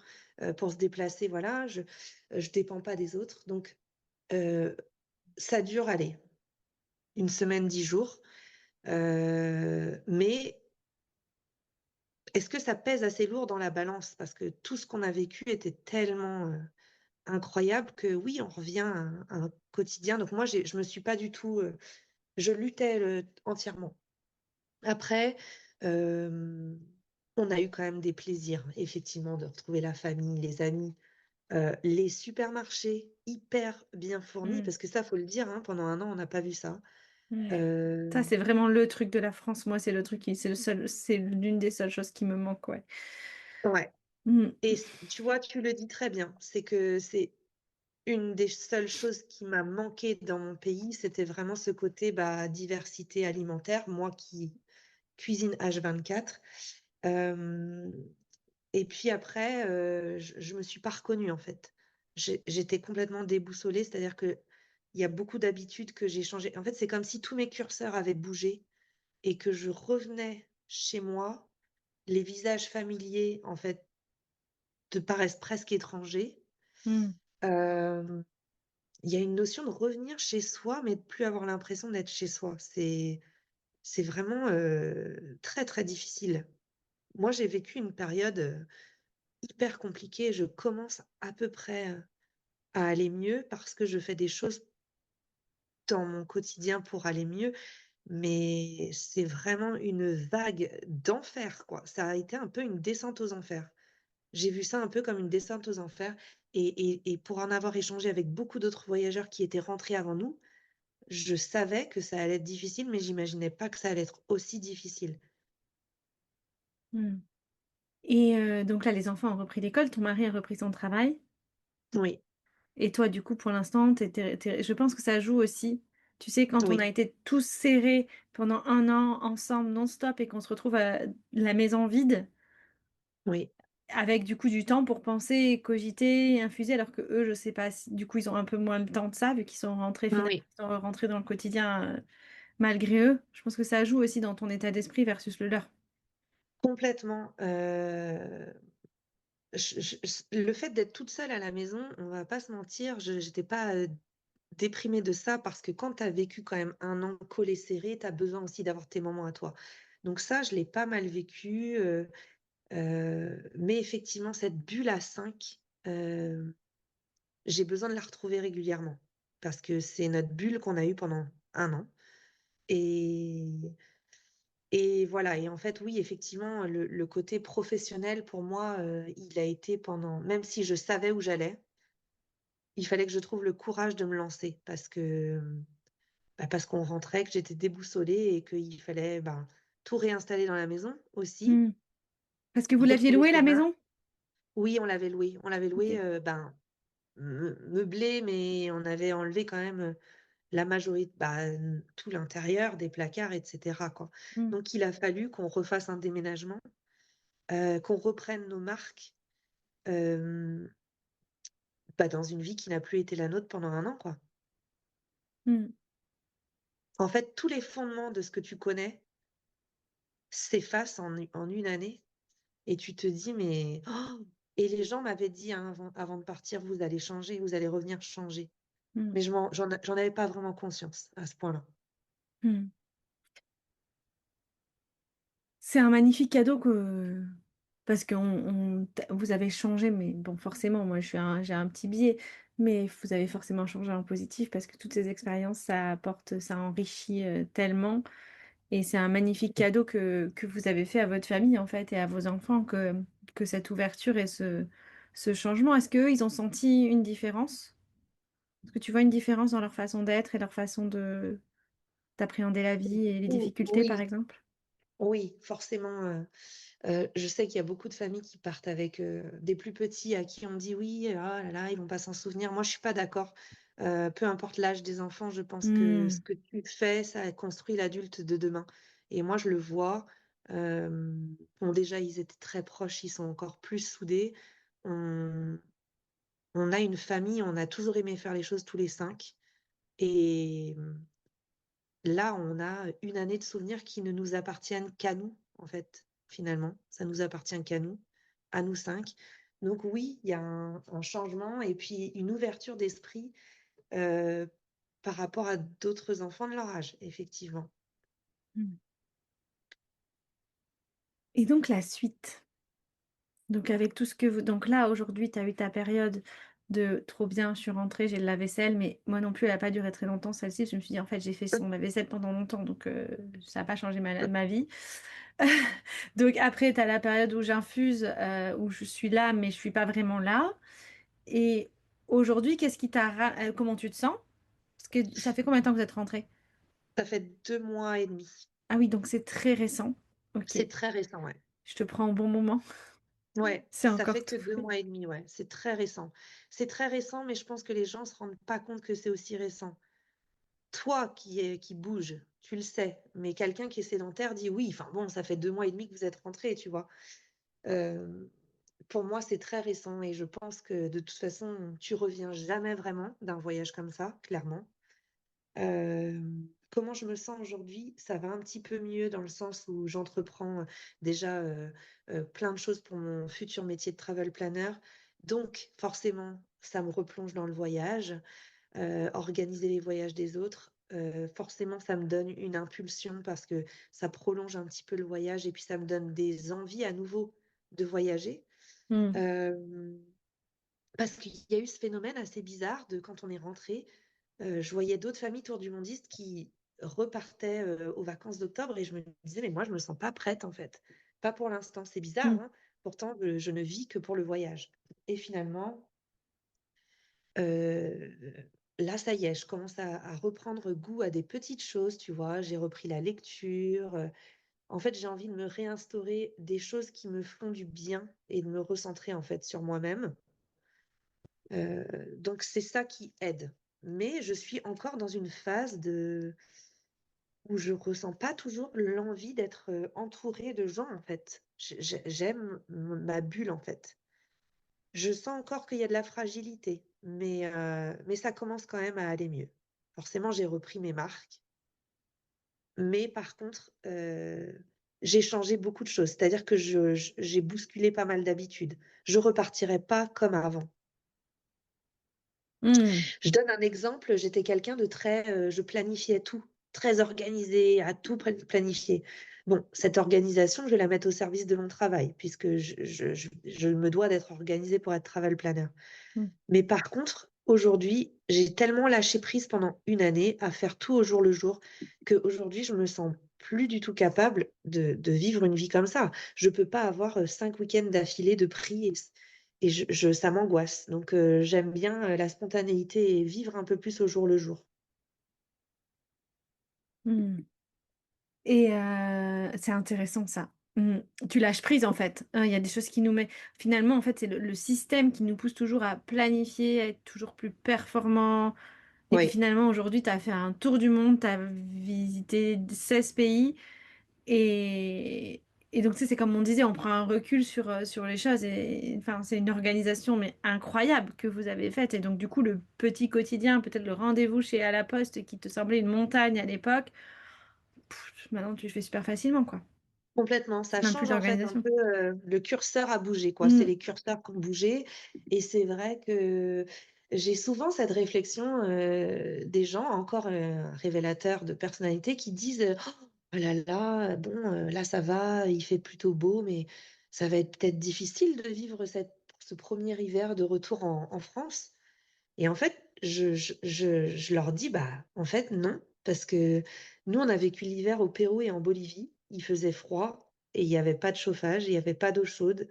pour se déplacer, voilà, je dépends pas des autres donc heu, ça dure, allez, 1 semaine, 10 jours, mais est-ce que ça pèse assez lourd dans la balance? Parce que tout ce qu'on a vécu était tellement, incroyable que oui, on revient à un quotidien donc moi je me suis pas du tout, je luttais, entièrement. Après, hem, on a eu quand même des plaisirs, effectivement, de retrouver la famille, les amis, les supermarchés hyper bien fournis, Mmh. parce que ça, faut le dire, hein, pendant 1 an, on n'a pas vu ça. Ouais. Ça, Heu, c'est vraiment le truc de la France. Moi, c'est le truc qui c'est l'une des seules choses qui me manque, ouais. Ouais. Mm. Et tu vois, tu le dis très bien. C'est que c'est une des seules choses qui m'a manqué dans mon pays, c'était vraiment ce côté bah, diversité alimentaire. Moi qui cuisine H24. Euh, et puis après, je me suis pas reconnue en fait. J'étais complètement déboussolée, c'est-à-dire que il y a beaucoup d'habitudes que j'ai changées. En fait, c'est comme si tous mes curseurs avaient bougé et que je revenais chez moi, les visages familiers en fait te paraissent presque étrangers. Mm. Euh, Il y a une notion de revenir chez soi, mais de plus avoir l'impression d'être chez soi. C'est vraiment très très difficile. Moi, j'ai vécu une période hyper compliquée. Je commence à peu près à aller mieux parce que je fais des choses dans mon quotidien pour aller mieux, mais c'est vraiment une vague d'enfer, quoi. Ça a été un peu une descente aux enfers. J'ai vu ça un peu comme une descente aux enfers. Et pour en avoir échangé avec beaucoup d'autres voyageurs qui étaient rentrés avant nous, je savais que ça allait être difficile, mais j'imaginais pas que ça allait être aussi difficile. Mm. Et donc là, les enfants ont repris l'école, ton mari a repris son travail. Oui, Et toi, du coup, pour l'instant, je pense que ça joue aussi. Tu sais, quand on a oui, été tous serrés pendant un an ensemble, non-stop, et qu'on se retrouve à la maison vide, oui, avec du coup du temps pour penser, cogiter, infuser, alors que eux, je sais pas si du coup ils ont un peu moins le temps de ça, vu qu'ils sont rentrés finalement, oui, ils sont rentrés dans le quotidien malgré eux. Je pense que ça joue aussi dans ton état d'esprit versus le leur. complètement. Le fait d'être toute seule à la maison, on va pas se mentir, je n'étais pas déprimée de ça parce que quand tu as vécu quand même un an collé serré, tu as besoin aussi d'avoir tes moments à toi. Donc ça, je l'ai pas mal vécu. Mais effectivement, cette bulle à 5, j'ai besoin de la retrouver régulièrement parce que c'est notre bulle qu'on a eue pendant un an. Et, et voilà, et en fait, oui, effectivement, le côté professionnel, pour moi, il a été pendant, même si je savais où j'allais, il fallait que je trouve le courage de me lancer parce qu'on rentrait, que j'étais déboussolée et qu'il fallait tout réinstaller dans la maison aussi, Hmm. Parce que vous l'aviez retrouver loué la chemin. maison? Oui, on l'avait loué. On l'avait loué, Ok. meublé, mais on avait enlevé quand même la majorité, tout l'intérieur, des placards, etc., quoi. Hmm. Donc, il a fallu qu'on refasse un déménagement, qu'on reprenne nos marques euh, dans une vie qui n'a plus été la nôtre pendant un an, quoi. Hmm. En fait, tous les fondements de ce que tu connais s'effacent en une année et tu te dis, mais... oh. Et les gens m'avaient dit hein, avant de partir, vous allez changer, vous allez revenir changer. Hmm. Mais j'en avais pas vraiment conscience à ce point-là. Hmm. C'est un magnifique cadeau parce que vous avez changé, mais bon, forcément, moi, j'ai un petit biais, mais vous avez forcément changé en positif parce que toutes ces expériences, ça apporte, ça enrichit tellement. Et c'est un magnifique cadeau que vous avez fait à votre famille, en fait, et à vos enfants, que cette ouverture et ce changement. Est-ce qu'eux, ils ont senti une différence? Est-ce que tu vois une différence dans leur façon d'être et leur façon d'appréhender la vie et les difficultés, par Oui, exemple? oui, forcément. Je sais qu'il y a beaucoup de familles qui partent avec des plus petits à qui on dit oui, ah là là, ils vont pas s'en souvenir. Moi, je suis pas d'accord. Peu importe l'âge des enfants, je pense que ce Hmm. que tu fais, ça construit l'adulte de demain. Et moi, je le vois. Euh, bon, déjà, ils étaient très proches, ils sont encore plus soudés. On, on a une famille, on a toujours aimé faire les choses tous les cinq. Et là, on a une année de souvenirs qui ne nous appartiennent qu'à nous, en fait, finalement. Ça nous appartient qu'à nous, à nous cinq. Donc oui, il y a un changement et puis une ouverture d'esprit euh, par rapport à d'autres enfants de leur âge, effectivement. Hmm. Et donc la suite. Donc avec tout ce que vous... Donc là, aujourd'hui, tu as eu ta période de trop bien, je suis rentrée, j'ai le lave-vaisselle, mais moi non plus, elle n'a pas duré très longtemps, celle-ci. Je me suis dit, en fait, j'ai fait son lave-vaisselle pendant longtemps, donc ça n'a pas changé ma vie. Donc après, tu as la période où j'infuse, où je suis là, mais je suis pas vraiment là. Et aujourd'hui, qu'est-ce qui comment tu te sens? Parce que ça fait combien de temps que vous êtes rentrée? Ça fait 2 mois et demi. Ah oui, donc c'est très récent. Ok, C'est très récent, ouais. je te prends au bon moment. Ouais, C'est ça encore fait que tout deux frais. mois et demi, ouais. C'est très récent. C'est très récent, mais je pense que les gens se rendent pas compte que c'est aussi récent. Toi qui bouge, tu le sais, mais quelqu'un qui est sédentaire dit oui, enfin bon, ça fait 2 mois et demi que vous êtes rentré, tu vois. Euh, pour moi, c'est très récent et je pense que de toute façon, tu reviens jamais vraiment d'un voyage comme ça, clairement. Euh, comment je me sens aujourd'hui? Ça va un petit peu mieux dans le sens où j'entreprends déjà plein de choses pour mon futur métier de travel planner. Donc, forcément, ça me replonge dans le voyage, organiser les voyages des autres. Forcément, ça me donne une impulsion parce que ça prolonge un petit peu le voyage et puis ça me donne des envies à nouveau de voyager. Hmm. Euh, parce qu'il y a eu ce phénomène assez bizarre de quand on est rentré, je voyais d'autres familles tour du mondiste qui repartaient aux vacances d'octobre et je me disais, mais moi, je me sens pas prête en fait. Pas pour l'instant. C'est bizarre, Hmm. hein. Pourtant, je ne vis que pour le voyage. Et finalement, euh, là, ça y est, je commence à reprendre goût à des petites choses, tu vois. J'ai repris la lecture. En fait, j'ai envie de me réinstaurer des choses qui me font du bien et de me recentrer en fait sur moi-même. Donc c'est ça qui aide. Mais je suis encore dans une phase où je ressens pas toujours l'envie d'être entourée de gens en fait. J'aime ma bulle en fait. Je sens encore qu'il y a de la fragilité, mais ça commence quand même à aller mieux. Forcément, j'ai repris mes marques, mais par contre, j'ai changé beaucoup de choses. C'est-à-dire que j'ai bousculé pas mal d'habitudes. Je repartirai pas comme avant. Hmm. Je donne un exemple, j'étais quelqu'un de très, je planifiais tout, très organisé, à tout planifier. Bon, cette organisation, je vais la mettre au service de mon travail, puisque je me dois d'être organisée pour être travel planner. Hmm. Mais par contre, aujourd'hui, j'ai tellement lâché prise pendant une année à faire tout au jour le jour, qu'aujourd'hui, je me sens plus du tout capable de vivre une vie comme ça. Je peux pas avoir 5 week-ends d'affilée de prix et ça m'angoisse. Donc, j'aime bien la spontanéité et vivre un peu plus au jour le jour. Hmm. Et c'est intéressant ça. Hmm. Tu lâches prise en fait. Hein, il y a des choses qui nous mettent. Finalement, en fait, c'est le système qui nous pousse toujours à planifier, à être toujours plus performant. Et puis Oui, finalement, aujourd'hui, tu as fait un tour du monde, tu as visité 16 pays. Et, et donc, tu sais, c'est comme on disait, on prend un recul sur les choses. Et enfin, c'est une organisation mais incroyable que vous avez faite. Et donc, du coup, le petit quotidien, peut-être le rendez-vous chez à la Poste qui te semblait une montagne à l'époque, maintenant, tu le fais super facilement, quoi. complètement. Ça C'est même plus change en fait un d'organisation. peu le curseur à bouger, quoi. C'est Mm. les curseurs qui ont bougé. Et c'est vrai que j'ai souvent cette réflexion des gens, encore révélateurs de personnalité, qui disent oh là là, bon, là ça va, il fait plutôt beau, mais ça va être peut-être difficile de vivre ce premier hiver de retour en France. Et en fait, je leur dis, bah, en fait, non, parce que nous, on a vécu l'hiver au Pérou et en Bolivie. Il faisait froid et il n'y avait pas de chauffage, il n'y avait pas d'eau chaude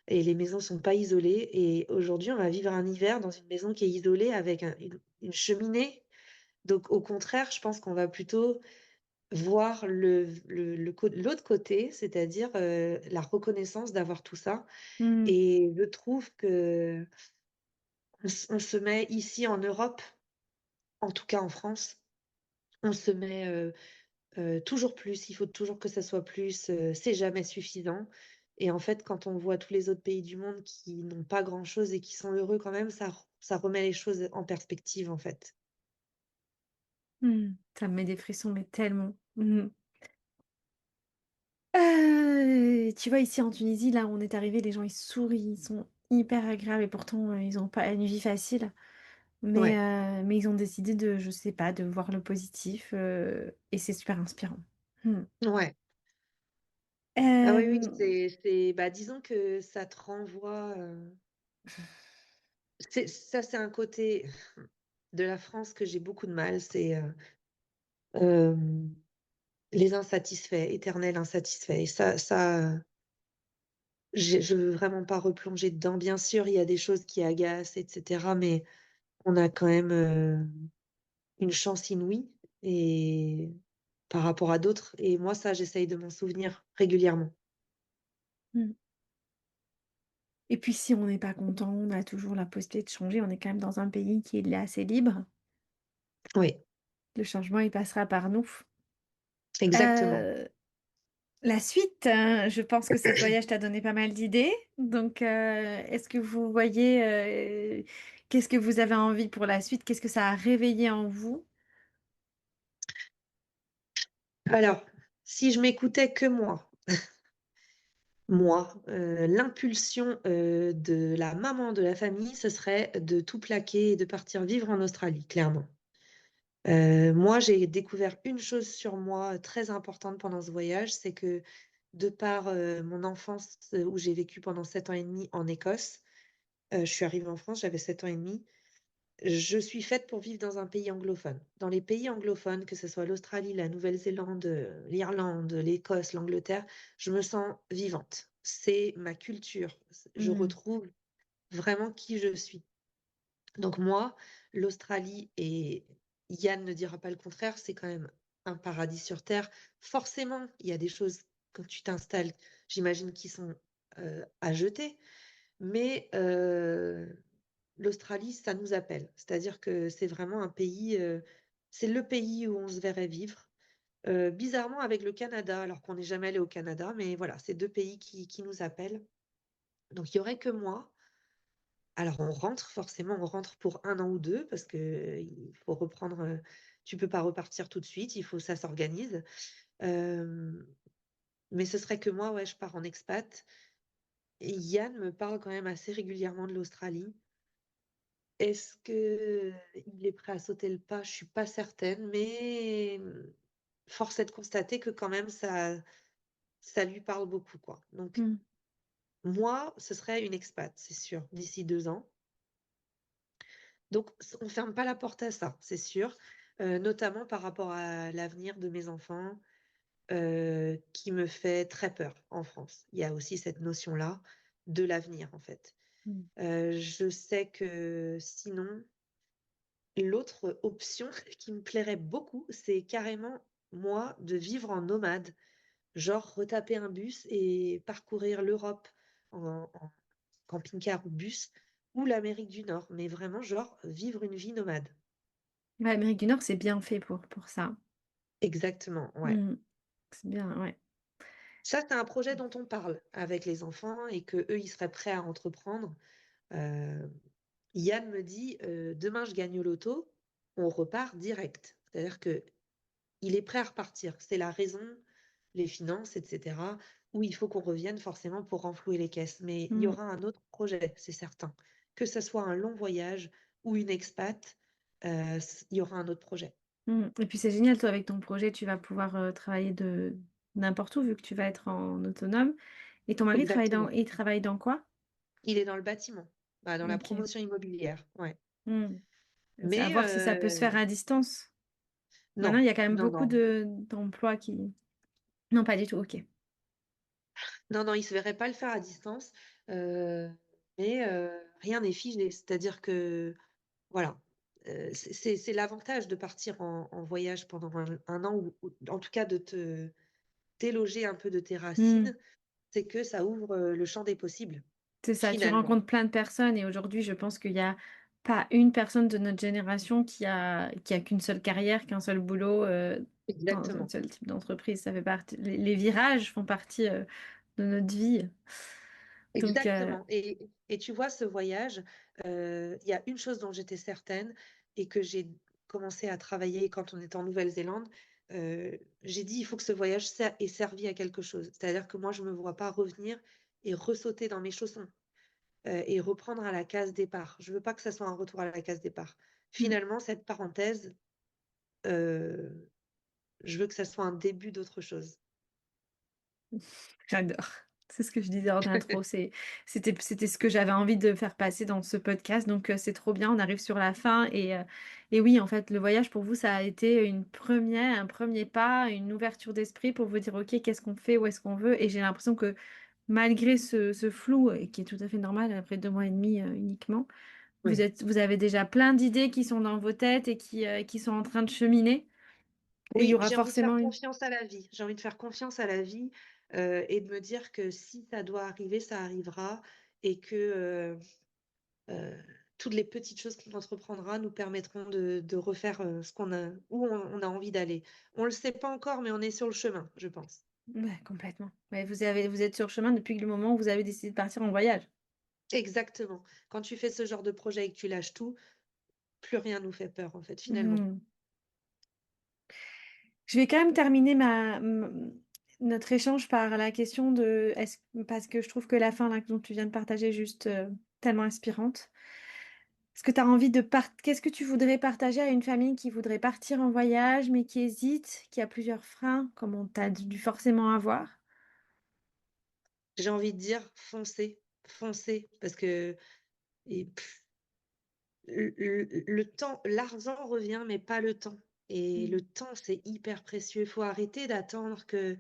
et les maisons sont pas isolées. Et aujourd'hui, on va vivre un hiver dans une maison qui est isolée avec une cheminée. Donc, au contraire, je pense qu'on va plutôt voir l'autre côté, c'est-à-dire la reconnaissance d'avoir tout ça. Mm. Et je trouve que on se met ici en Europe, en tout cas en France, on se met toujours plus, il faut toujours que ça soit plus, c'est jamais suffisant. Et en fait, quand on voit tous les autres pays du monde qui n'ont pas grand-chose et qui sont heureux quand même, ça remet les choses en perspective, en fait. Mm. Ça me met des frissons, mais tellement. Mm. Tu vois, ici en Tunisie, là où on est arrivé, les gens ils sourient, ils sont hyper agréables et pourtant ils n'ont pas une vie facile. Ouais, Mais ils ont décidé de, je sais pas, de voir le positif et c'est super inspirant. Hmm. ouais. Ah oui, oui, Euh, bah, disons que ça te renvoie. Ça, c'est un côté de la France que j'ai beaucoup de mal, c'est euh, les insatisfaits, éternels insatisfaits. Et je veux vraiment pas replonger dedans. Bien sûr, il y a des choses qui agacent, etc. Mais on a quand même une chance inouïe et par rapport à d'autres. Et moi, ça, j'essaye de m'en souvenir régulièrement. hmm. Et puis si on n'est pas content, on a toujours la possibilité de changer. On est quand même dans un pays qui est assez libre. Oui, Le changement, il passera par nous. exactement. Euh, la suite, je pense que cette voyage t'a donné pas mal d'idées. Donc, est-ce que vous voyez, qu'est-ce que vous avez envie pour la suite? Qu'est-ce que ça a réveillé en vous? Alors, si je m'écoutais que moi, l'impulsion de la maman de la famille, ce serait de tout plaquer et de partir vivre en Australie, clairement. Moi, j'ai découvert une chose sur moi très importante pendant ce voyage, c'est que de par mon enfance où j'ai vécu pendant 7 ans et demi en Écosse, je suis arrivée en France, j'avais 7 ans et demi. Je suis faite pour vivre dans un pays anglophone. Dans les pays anglophones, que ce soit l'Australie, la Nouvelle-Zélande, l'Irlande, l'Écosse, l'Angleterre, je me sens vivante. C'est ma culture. Je Hmm, retrouve vraiment qui je suis. Donc moi, l'Australie, et Yann ne dira pas le contraire, c'est quand même un paradis sur Terre. Forcément, il y a des choses quand tu t'installes, j'imagine, qui sont à jeter. Mais l'Australie, ça nous appelle. C'est-à-dire que c'est vraiment un pays, c'est le pays où on se verrait vivre. Bizarrement avec le Canada, alors qu'on n'est jamais allé au Canada, mais voilà, c'est deux pays qui nous appellent. Donc il y aurait que moi. Alors on rentre, forcément, on rentre pour 1 an ou 2 parce que il faut reprendre. Tu peux pas repartir tout de suite, il faut ça s'organise. Euh, mais ce serait que moi, ouais, je pars en expat. Et Yann me parle quand même assez régulièrement de l'Australie. Est-ce que il est prêt à sauter le pas? Je suis pas certaine, mais force est de constater que quand même ça lui parle beaucoup, quoi. Donc hmm, moi, ce serait une expat, c'est sûr, d'ici 2 ans. Donc on ferme pas la porte à ça, c'est sûr, notamment par rapport à l'avenir de mes enfants, qui me fait très peur en France. Il y a aussi cette notion-là de l'avenir, en fait. hmm, Je sais que sinon. L'autre option qui me plairait beaucoup, c'est carrément, moi, de vivre en nomade, genre retaper un bus et parcourir l'Europe en camping-car ou bus, ou l'Amérique du Nord, mais vraiment, genre, vivre une vie nomade. Ouais, Amérique du Nord, c'est bien fait pour ça. Exactement, ouais. Hmm, c'est bien, ouais. Ça, c'est un projet dont on parle avec les enfants et que eux, ils seraient prêts à entreprendre. Euh, Yann me dit, demain, je gagne au loto, on repart direct. C'est-à-dire que il est prêt à repartir. C'est la raison, les finances, etc., où il faut qu'on revienne forcément pour renflouer les caisses. Mais il y Hmm, aura un autre projet, c'est certain. Que ce soit un long voyage ou une expat, il y aura un autre projet. hmm. Et puis c'est génial, toi, avec ton projet, tu vas pouvoir travailler de n'importe où, vu que tu vas être en autonome. Et ton mari Exactement. il travaille dans quoi? Il est dans le bâtiment, dans la Ok. promotion immobilière. Ouais. Hmm. C'est à Mais voir si ça peut se faire à distance. Maintenant, non, il y a quand même non, beaucoup non. d'emplois qui... Non, pas du tout, ok. Non, non, il ne se verrait pas le faire à distance. Euh, mais rien n'est figé. C'est-à-dire que voilà. C'est l'avantage de partir en voyage pendant un an, ou en tout cas de te déloger un peu de tes Hmm. racines, c'est que ça ouvre le champ des possibles, C'est ça, tu finalement. rencontres plein de personnes et aujourd'hui, je pense qu'il n'y a pas une personne de notre génération qui a qu'une seule carrière, qu'un seul boulot dans un Exactement. seul type d'entreprise. Ça fait partie, les virages font partie de notre vie. Donc, Exactement. Et tu vois, ce voyage, il y a une chose dont j'étais certaine et que j'ai commencé à travailler quand on était en Nouvelle-Zélande. J'ai dit, il faut que ce voyage ait servi à quelque chose. C'est-à-dire que moi, je ne me vois pas revenir et ressauter dans mes chaussons, et reprendre à la case départ. Je veux pas que ça soit un retour à la case départ. hmm, Finalement, cette parenthèse, euh, je veux que ça soit un début d'autre chose. j'adore. C'est ce que je disais en intro. C'était ce que j'avais envie de faire passer dans ce podcast. Donc, c'est trop bien. On arrive sur la fin. Et oui, en fait, le voyage pour vous, ça a été un premier pas, une ouverture d'esprit pour vous dire, OK, qu'est-ce qu'on fait, où est-ce qu'on veut. Et j'ai l'impression que malgré ce flou, et qui est tout à fait normal après 2 mois et demi uniquement, Oui. vous avez déjà plein d'idées qui sont dans vos têtes et qui sont en train de cheminer, où il y Oui, aura j'ai envie de faire forcément une... confiance à la vie. J'ai envie de faire confiance à la vie, et de me dire que si ça doit arriver, ça arrivera. et que toutes les petites choses qu'on entreprendra nous permettront de refaire ce qu'on a, où on a envie d'aller. On le sait pas encore, mais on est sur le chemin, je pense. Ouais, complètement. Ouais, vous êtes sur le chemin depuis le moment où vous avez décidé de partir en voyage. Exactement. Quand tu fais ce genre de projet et que tu lâches tout, plus rien nous fait peur, en fait, finalement. Mmh. Je vais quand même terminer notre échange par la question de parce que je trouve que la fin là, dont tu viens de partager est juste tellement inspirante. Est-ce que tu as envie qu'est-ce que tu voudrais partager à une famille qui voudrait partir en voyage, mais qui hésite, qui a plusieurs freins, comme on t'a dû forcément avoir? J'ai envie de dire, foncez, foncez, parce que et, pff, le temps, l'argent revient, mais pas le temps. Et Mmh. le temps, c'est hyper précieux. Il faut arrêter d'attendre que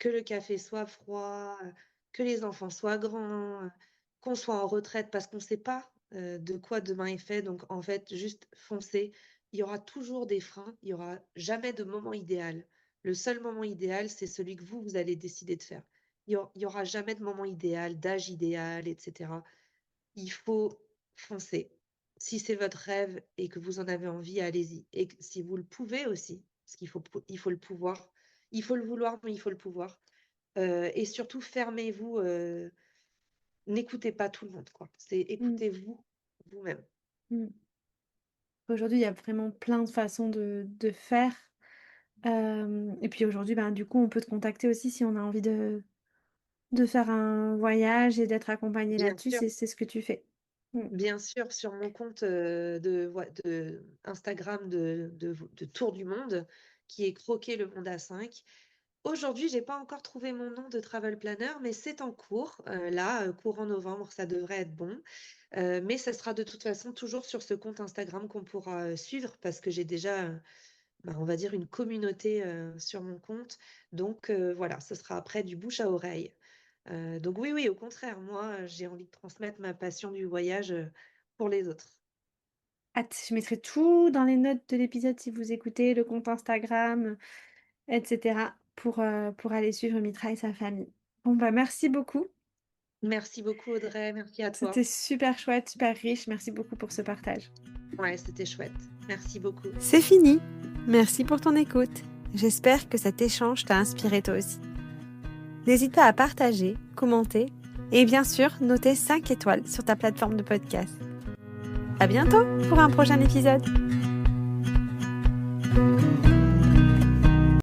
le café soit froid, que les enfants soient grands, qu'on soit en retraite parce qu'on ne sait pas, de quoi demain est fait. Donc en fait, juste foncez. Il y aura toujours des freins, il y aura jamais de moment idéal. Le seul moment idéal, c'est celui que vous allez décider de faire. Il y aura jamais de moment idéal, d'âge idéal, et cetera. Il faut foncer. Si c'est votre rêve et que vous en avez envie, allez-y. Et que si vous le pouvez aussi, parce il faut le pouvoir, il faut le vouloir, mais il faut le pouvoir. Et surtout, fermez-vous, n'écoutez pas tout le monde, quoi. C'est Mmh. écoutez-vous, vous-même. Mmh. Aujourd'hui, il y a vraiment plein de façons de faire. Et puis aujourd'hui, ben, du coup, on peut te contacter aussi si on a envie de faire un voyage et d'être accompagné Bien là-dessus, sûr, c'est ce que tu fais. Mmh. bien sûr, sur mon compte de Instagram de Tour du Monde, qui est Croquer le monde à 5. Aujourd'hui, j'ai pas encore trouvé mon nom de travel planner, mais c'est en cours. Là, courant novembre, ça devrait être bon. Mais ça sera de toute façon toujours sur ce compte Instagram qu'on pourra suivre parce que j'ai déjà, on va dire, une communauté sur mon compte. Donc voilà, ce sera après du bouche à oreille. Donc oui, oui, au contraire, moi, j'ai envie de transmettre ma passion du voyage pour les autres. Hâte, je mettrai tout dans les notes de l'épisode si vous écoutez, le compte Instagram, et cetera, pour aller suivre Mitra et sa famille. Bon, bah, merci beaucoup. Merci beaucoup, Audrey. Merci à C'était toi. super chouette, super riche. Merci beaucoup pour ce partage. Ouais, c'était chouette. Merci beaucoup. C'est fini. Merci pour ton écoute. J'espère que cet échange t'a inspiré toi aussi. N'hésite pas à partager, commenter et bien sûr noter 5 étoiles sur ta plateforme de podcast. À bientôt pour un prochain épisode.